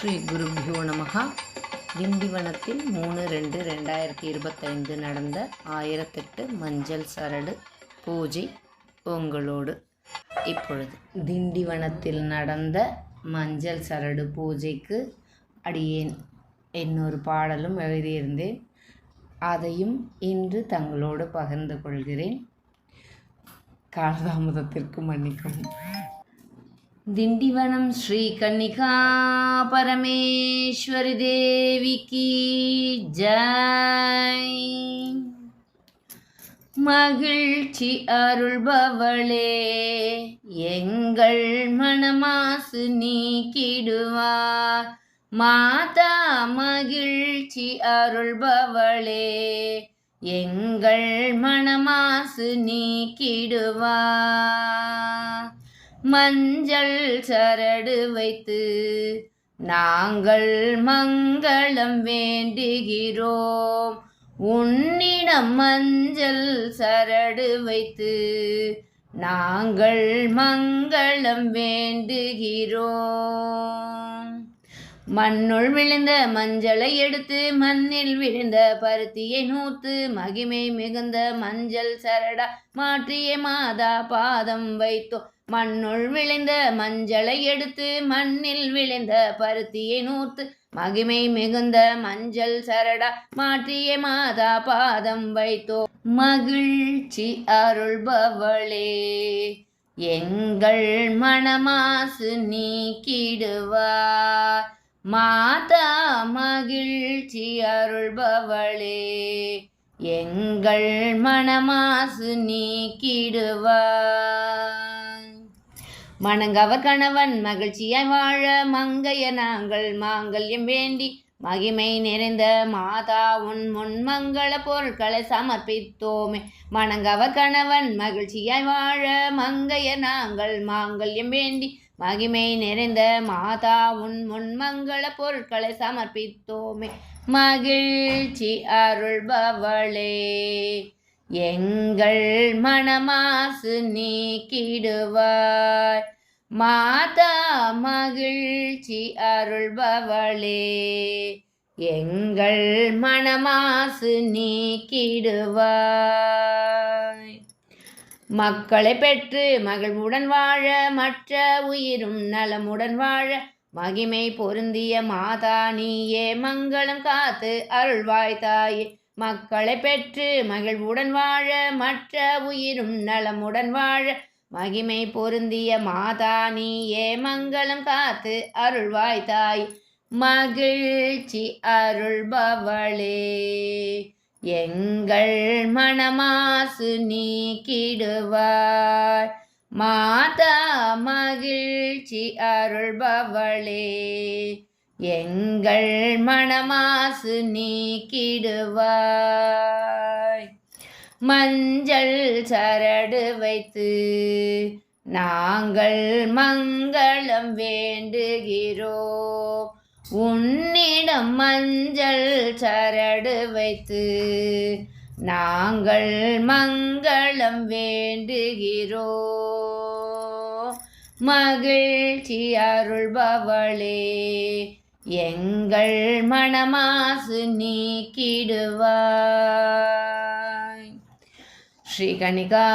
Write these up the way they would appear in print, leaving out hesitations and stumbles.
ஸ்ரீ குருபியோ நமஹ. திண்டிவனத்தில் 3/2/2025 நடந்த 1008 மஞ்சள் சரடு பூஜை உங்களோடு. இப்பொழுது திண்டிவனத்தில் நடந்த மஞ்சள் சரடு பூஜைக்கு அடியேன் இன்னொரு பாடலும் எழுதியிருந்தேன். அதையும் இன்று தங்களோடு பகிர்ந்து கொள்கிறேன். காலதாமதத்திற்கு மன்னிக்கவும். திண்டிவனம் ஸ்ரீ கன்னிகா பரமேஸ்வரி தேவிக்கு ஜெய். மகிழ்ச்சி அருள்பவளே எங்கள் மனமாசு நீக்கிடுவார். மாதா மகிழ்ச்சி அருள்பவளே எங்கள் மனமாசு நீக்கிடுவார். மஞ்சள் சரடு வைத்து நாங்கள் மங்களம் வேண்டுகிறோம். உன்னிடம் மஞ்சள் சரடு வைத்து நாங்கள் மங்களம் வேண்டுகிறோம். மண்ணுள் விழுந்த மஞ்சளை எடுத்து மண்ணில் விழுந்த பருத்தியை நூத்து மகிமை மிகுந்த மஞ்சள் சரடா மாற்றிய மாதா பாதம் வைத்தோம். மண்ணுள் விளைந்த மஞ்சளை எடுத்து மண்ணில் விளைந்த பருத்தியை நூத்து மகிமை மிகுந்த மஞ்சள் சரடா மாற்றிய மாதா பாதம் வைத்தோ. மகிழ்ச்சி அருள்பவளே எங்கள் மனமாசு நீக்கிடுவார். மாதா மகிழ்ச்சி அருள்பவளே எங்கள் மனமாசு நீக்கிடுவார். மணங்கவர் கணவன் மகிழ்ச்சியாய் வாழ மங்கைய நாங்கள் மாங்கல்யம் வேண்டி மகிமை நிறைந்த மாதா உன் முன் மங்கள பொருட்களை சமர்ப்பித்தோமே. மணங்கவர் கணவன் மகிழ்ச்சியாய் வாழ மங்கைய நாங்கள் மாங்கல்யம் வேண்டி மகிமை நிறைந்த மாதா உன் முன் மங்கள பொருட்களை சமர்ப்பித்தோமே. மகிழ்ச்சி அருள்பவளே எங்கள் மனமாசு நீக்கிடுவார். மாதா மகிழ்ச்சி அருள்பவளே எங்கள் மனமாசு நீக்கிடுவாய். மக்களை பெற்று மகிழ்வுடன் வாழ மற்ற உயிரும் நலமுடன் வாழ மகிமை பொருந்திய மாதா நீயே மங்களம் காத்து அருள்வாய் தாயே. மக்களை பெற்று மகிழ்வுடன் வாழ மற்ற உயிரும் நலமுடன் வாழ மகிமை பொருந்திய மாதா நீயே மங்களம் காத்து அருள்வாய் தாய். மகிழ்ச்சி அருள்பவளே எங்கள் மனமாசு நீக்கிடுவார். மாதா மகிழ்ச்சி அருள்பவளே எங்கள் மனமாசு நீக்கிடுவாய். மஞ்சள் சரடு வைத்து நாங்கள் மங்களம் வேண்டுகிறோம். உன்னிடம் மஞ்சள் சரடு வைத்து நாங்கள் மங்களம் வேண்டுகிறோம். மகிழ்ச்சி அருள்பவளே எங்கள் மனமாசு நீக்கிடுவாய். ஸ்ரீ கன்னிகா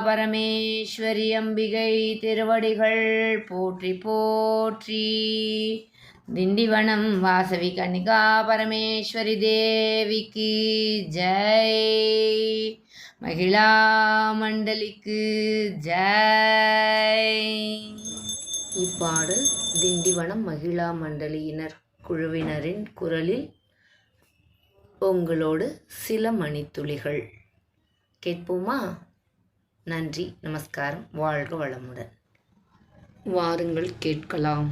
பரமேஸ்வரி அம்பிகை திருவடிகள் போற்றி போற்றி. திண்டிவனம் வாசவி கன்னிகா பரமேஸ்வரி தேவிக்கு ஜெய். மகிழா மண்டலிக்கு ஜெய். இப்பாடல் திண்டிவனம் மகிழா மண்டலியினர் குழுவினரின் குரலில் உங்களோடு சில மணித்துளிகள் கேட்போமா? நன்றி, நமஸ்காரம், வாழ்க வளமுடன். வாருங்கள் கேட்கலாம்.